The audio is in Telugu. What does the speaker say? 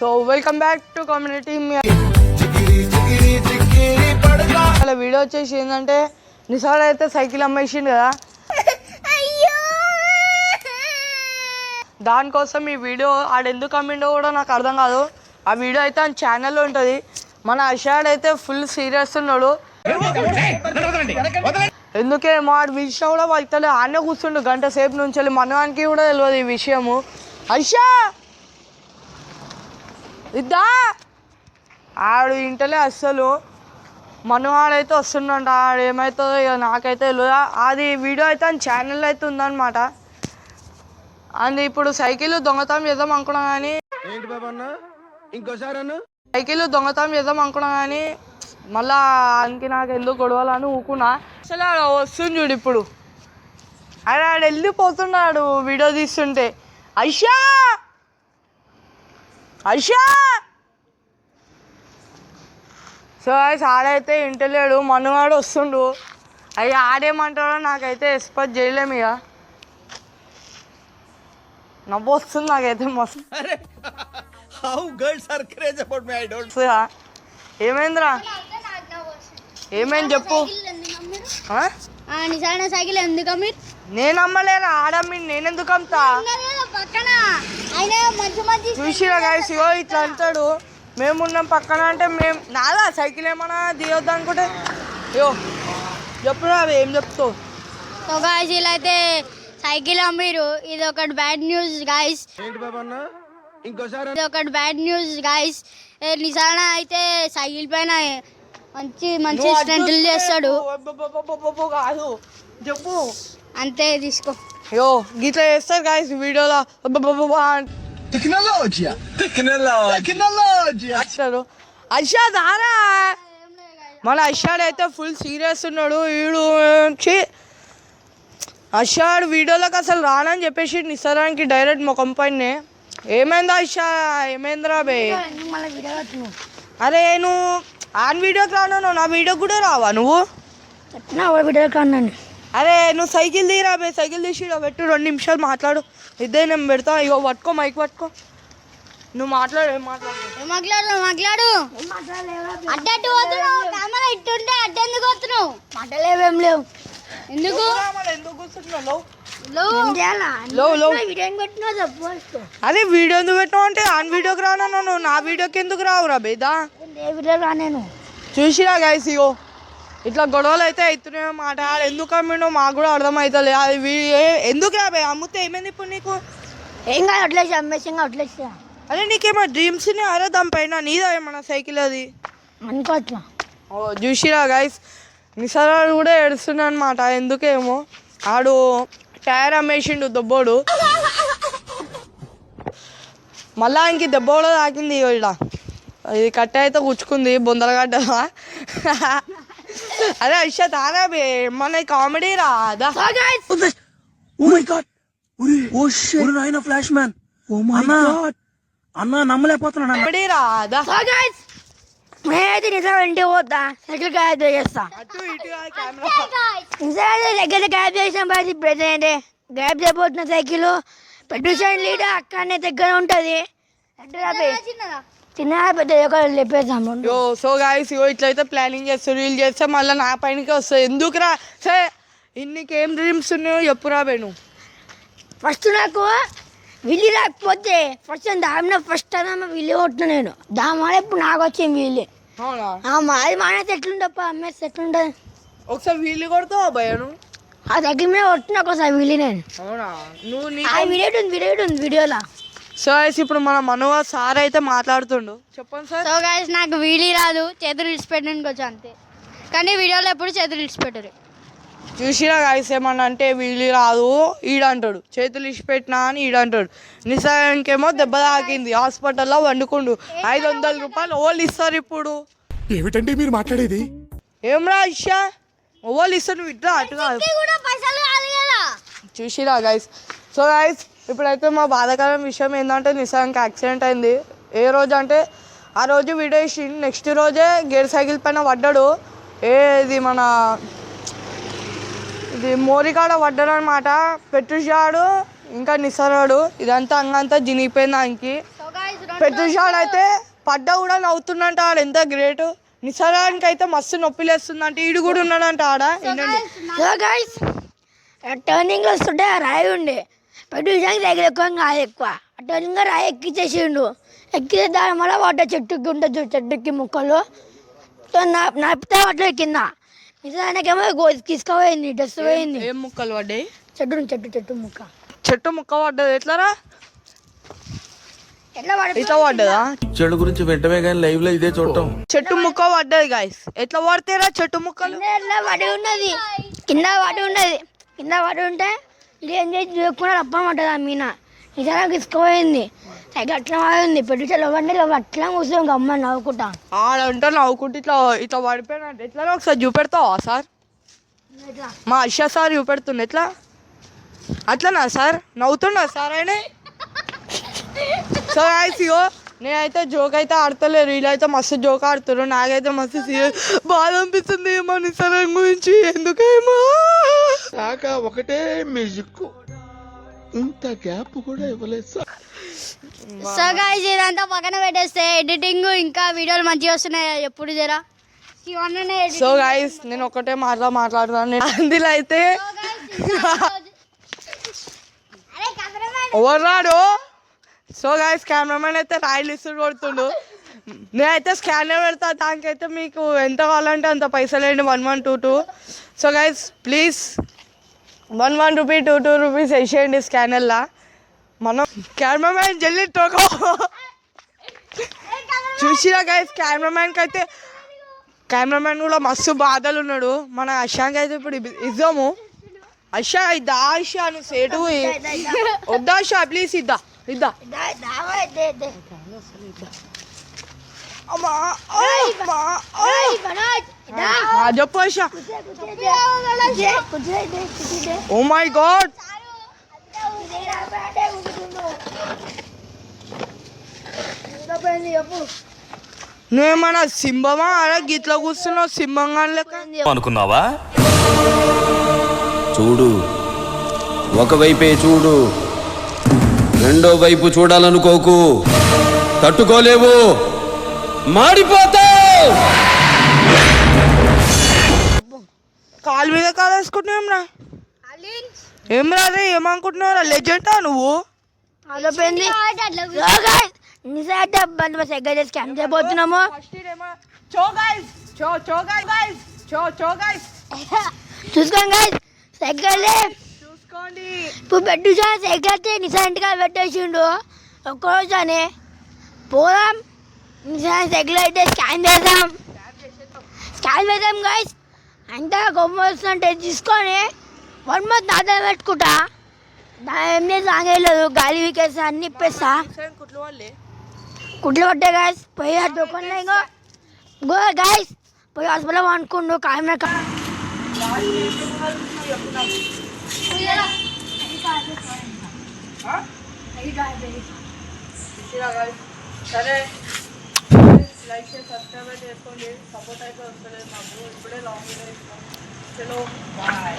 So welcome back to community. అలా వీడియో వచ్చేసి ఏంటంటే నిసార్ అయితే సైకిల్ అమ్మేసిండు కదా, దానికోసం ఈ వీడియో ఆడెందుకు అమ్మిండో కూడా నాకు అర్థం కాదు. ఆ వీడియో అయితే ఆయన ఛానల్లో ఉంటుంది. మన అషాడ్ అయితే ఫుల్ సీరియస్ ఉన్నాడు. ఎందుకే ఆడు విషయం కూడా వాళ్ళకి ఆడనే కూర్చుండు గంట సేపు నుంచి. మనవానికి కూడా తెలియదు ఈ విషయము. అషా ఇద్దా ఆడు ఇంటలే అస్సలు. మనవాడైతే వస్తుండంట, ఆడు ఏమవుతుందో ఇక నాకైతే తెలియదు. అది వీడియో అయితే ఆయన ఛానల్లో అయితే ఉందన్నమాట. అది ఇప్పుడు సైకిల్ దొంగతనం చేద్దాం అనుకున్నా కానీ సైకిల్ దొంగతనం చేద్దాం అనుకున్నా కానీ మళ్ళా ఆయనకి నాకు ఎందుకు గొడవలని ఊకున్నా. అసలు ఆడ వస్తుంది చూడు ఇప్పుడు, ఆడ వెళ్ళిపోతున్నాడు వీడియో తీస్తుంటే. ఐషా ఐషా సో ఆడైతే ఇంటలేడు, మనువాడు వస్తుండు. అవి ఆడేమంటాడో నాకైతే ఎక్స్పెక్ట్ చేయలేము. ఇక నవ్వు వస్తుంది నాకైతే మస్తు. ఏమైందిరా, ఏమైంది చెప్పు. నేను అమ్మలేరా, ఆడమ్మి నేనెందుకు అమ్ముతా. చూసిరా గైస్, ఇగో ఇట్లా అంటాడు. మేమున్నాం పక్కన అంటే మేము నాదా సైకిల్ ఏమన్నా దిగొద్దు అనుకుంటే అయ్యో చెప్పురా ఏం చెప్తావు. సో గాయస్ ఇలా అయితే సైకిల్ అమ్మిరు. ఇది ఒకటి బ్యాడ్ న్యూస్ గాయస్, ఇది ఒకటి బ్యాడ్ న్యూస్ గాయస్. నిజానా అయితే సైకిల్ పైన మంచి మంచి స్టంట్లు చేస్తాడు. చెప్పు అంతే తీసుకో. అయ్యో గిట్లా చేస్తారు గాయస్ వీడియోలో. అషాద్ ఆరా, మన అషాడ్ అయితే ఫుల్ సీరియస్ ఉన్నాడు. వీడు అషాడ్ వీడియోలోకి అసలు రానని చెప్పేసి నిసరానికి డైరెక్ట్ ముఖం పైనే. ఏమైందా అషా, ఏమైందిరా బే. అరే నువ్వు ఆన్ వీడియోకి రాను, నా వీడియోకి కూడా రావా నువ్వు. వీడియోకి రాను. అరే నువ్వు సైకిల్ తీరా బే, సైకిల్ తీసి పెట్టు, 2 నిమిషాలు మాట్లాడు. ఇద్దరు నేను పెడతా. ఇగో పట్టుకో, మైక్ పట్టుకో, నువ్వు మాట్లాడు. ఏం మాట్లాడు అడ్డట్టు పోతున్నావు, కెమెరా ఇట్టుంటే అడ్డెందుకు వస్తున్నావు. మాట్లాడలేవేం లేవు. ఎందుకు కూర్చుంటున్నావు. అదే వీడియో ఎందుకు పెట్టినావు అంటే ఆన్ వీడియోకి రాను, నువ్వు నా వీడియోకి ఎందుకు రావురా బేదా. నేను చూసిరా గైస్, ఇగో ఇట్లా గొడవలు అయితే అవుతున్నాయి మాట. ఎందుకు అమ్మిండో మాకు కూడా అర్థమవుతుంది. అది ఎందుకు రాబే అమ్ముతే ఏమైంది ఇప్పుడు నీకు. ఏం కాదు వదిలేసి అమ్మేసి వదిలేసి. అదే నీకేమో డ్రీమ్స్ అరే దానిపైన నీదా ఏమన్నా సైకిల్ అది అనుకో అట్లా. ఓ చూసిరా గైస్, నిసరాడు కూడా ఏడుస్తున్నా అనమాట. ఎందుకేమో ఆడు టైర్ అమ్మేసిండు దెబ్బోడు. మళ్ళా ఇంక దెబ్బ కూడా తాకింది. ఇక్కడ ఇది కట్ట అయితే కూర్చుకుంది బొందలగడ్డ. అరే అషా తారా బే, మన కామెడీ రాదా. ఫ్లాష్ మ్యాన్ అన్న నమ్మలేకపోతున్నా. కామెడీ రాదా. నేనైతే నిజం ఇంటికి పోతా, సైకిల్ క్యాబ్ చేస్తా. దగ్గర క్యాబ్ చేసాం బాయ్. ఇప్పుడైతే క్యాబ్ చేయబోతున్న సైకిల్ పెట్రోల్ లీడ్ అక్కడనే దగ్గర ఉంటుంది. చిన్న పెద్ద లేపేద్దాము. సో గాయస్ ఇగో ఇట్లయితే ప్లానింగ్ చేస్తారు. వీళ్ళు చేస్తే మళ్ళీ నా పైనకే వస్తుంది. ఎందుకురా సరే ఇన్నికేం డ్రీమ్స్ ఉన్నాయో చెప్పురా బే నువ్వు. ఫస్ట్ నాకు వీళ్ళు రాకపోతే ఫస్ట్ దామిన ఫస్ట్ అదమ్మా వీళ్ళు కొట్టిన నేను దామాడ. ఇప్పుడు నాకు వచ్చింది వీళ్ళే. అది మానేసి ఎట్లుండప్ప, అమ్మేసి ఎట్లుంటుంది. ఒకసారి వీళ్ళు కొడతావా భయ నువ్వు. ఆ దగ్గర మీద కొట్టిన ఒకసారి వీళ్ళు నేను. అవునా నువ్వు వీడియో ఉంది వీడియోలో. సో గైస్ ఇప్పుడు మన మనోహ సార్ అయితే మాట్లాడుతుండు. చెప్పండి సార్. సో గైస్ నాకు వీడి రాదు, చేతులు ఇడిచిపెట్టడానికి వచ్చా అంతే. కానీ వీడియోలో ఎప్పుడు చేతులు ఇడిచిపెట్టరు. చూసినా గైస్ ఏమన్నా అంటే వీళ్ళు రాదు ఈడంటాడు, చేతులు ఇచ్చిపెట్టినా అని ఈడంటాడు. నిజానికేమో దెబ్బ తాకింది, హాస్పిటల్లో వండుకుండు. 500 రూపాయలు ఓళ్ళు ఇస్తారు ఇప్పుడు. ఏమిటండి మీరు మాట్లాడేది. ఏమ్రా ఇషా ఓళ్ళు ఇస్తారు, నువ్వు ఇట్లా అటుగా. చూసిరా గైస్. సో గైస్ ఇప్పుడైతే మా బాధాకరమైన విషయం ఏంటంటే నిజానికి యాక్సిడెంట్ అయింది. ఏ రోజు అంటే ఆ రోజు వీడియో ఇచ్చి నెక్స్ట్ రోజే గేర్ సైకిల్ పైన పడ్డాడు. ఇది మన ఇది మోరికాడ పడ్డాడు అనమాట. పెట్టుషాడు ఇంకా నిసరాడు, ఇదంతా అంగంతా జినిగిపోయింది దానికి. పెద్దషాడ్ అయితే పడ్డా కూడా నవ్వుతున్నంట ఆడ, ఎంత గ్రేట్. నిసరానికి అయితే మస్తు నొప్పి లేస్తుందంట, ఈడు కూడా ఉన్నాడంట ఆడ. టర్నింగ్ వస్తుంటే రాయి ఉండే పెద్దషానికి దగ్గర ఎక్కువ టర్నింగ్ రాయి ఎక్కిచ్చేసిండు. ఎక్కితే దాని వల్ల వాటర్ చెట్టుకి ఉంటుంది, చెట్టుకి ముక్కలు నప్పితే వాటిలో కింద నిజానికేమో తీసుకుపోయింది, డ్రెస్ పోయింది. ఏం ముక్కలు పడ్డాయి? చెట్టు ముక్క పడ్డది. ఎట్లరా ఎట్లా ఇట్లా పడ్డదా? చెడు గురించి వెంటనే కానీ లైవ్ లో ఇదే చూడటం. చెట్టు ముక్క పడ్డది గైస్. ఎట్లా పడతారా చెట్టు ముక్కలు? కింద పడి ఉంటే ఇది ఏం చేసి చూసుకున్నా రప్పమంటది ఆ మీన నిజంగా తీసుకుపోయింది. సైకిల్ అట్లా వాడింది, పెట్టుచలు అట్లా కూర్చొని గమ్మ నవ్వుకుంటా ఆడంటే నవ్వుకుంటే ఇట్లా ఇట్లా పడిపోయినట్టు. ఎట్లా ఒకసారి చూపెడతావా సార్? మా అషా సార్ చూపెడుతుండే ఎట్లా అట్లనా సార్? నవ్వుతున్నా సార్ ఆయన. సో గాయ్స్ ఇగో నేనైతే జోక్ అయితే ఆడతలేరు, వీళ్ళైతే మస్తు జోక్ ఆడుతారు. నాకైతే మస్తు బాధ అనిపిస్తుంది ఏమో నిసరం గురించి. ఎందుకేమో కాక ఒకటే మ్యూజిక్, ఇంత గ్యాప్ కూడా ఇవ్వలేదు సార్. సో గైస్ ఇదంతా పక్కన పెట్టేస్తే ఎడిటింగ్ ఇంకా వీడియోలు మంచిగా వస్తున్నాయి ఎప్పుడు జరా. సో గైస్ నేను ఒకటే మాట్లాడుతాను. అందులో అయితే ఎవరాడు? సో గైస్ కెమెరామెన్ అయితే రాయిలు ఇస్తూ కొడుతుండు. నేనైతే స్కానర్ పెడతా, దానికైతే మీకు ఎంత కావాలంటే అంత పైసలు వేయండి, 1122. So guys please 11 rupee 22 rupees వేసేయండి స్కానర్లా. మనం కెమెరామెన్ జల్లి తోకో చూసిరా గైస్. కెమెరామెన్ కూడా మస్తు బాధలు ఉన్నాడు. మన అషాకి అయితే ఇప్పుడు ఇద్దాము. అషా ఇద్దా, అషా నువ్వు సేటు వద్దా అషా, ప్లీజ్ ఇద్దా. చెప్పు అషా. ఓ మై గాడ్, నువ్వేమన్నా సింహమా? అలా గిట్లా కూర్చున్నావు సింహంగా లెక్క అనుకున్నావా? చూడు, ఒకవైపే చూడు, రెండో వైపు చూడాలనుకోకు, తట్టుకోలేవు, మాడిపోతావు. కాలు మీద కాలు వేసుకుంటున్నావురా? ఏం రాదే, ఏమనుకుంటున్నావురా? లెజెండా నువ్వు? స్కామ్ చేయబోతున్నాము. చూసుకోండి గైస్, సైకిల్ ఇప్పుడు పెట్టు సైకిల్ అయితే నిజాంటిగా పెట్టేసిండు ఒక్కరోజు అని. పోదాం నిజాం సైకిల్ అయితే స్కాన్ చేద్దాం గైస్. అంతా గొప్ప వస్తుంటే తీసుకొని 1 month నాదే పెట్టుకుంటా. ఏం సాగలేదు, గాలి వీకేస్తా, అన్ని ఇప్పేస్తా. కుట్లు పట్టే గాయస్, పోయి దుకాణంలో ఇంకో గో గాయస్, పోయి హాస్పిటల్ అనుకుండు కాయమే. సరే లైక్ చేసి సబ్స్క్రైబ్ చేసుకోండి. సపోర్ట్ అయితే వస్తలేదు నాకు, ఇప్పుడే లాంగ్ వీడియో ఇస్తాను. చలో బాయ్.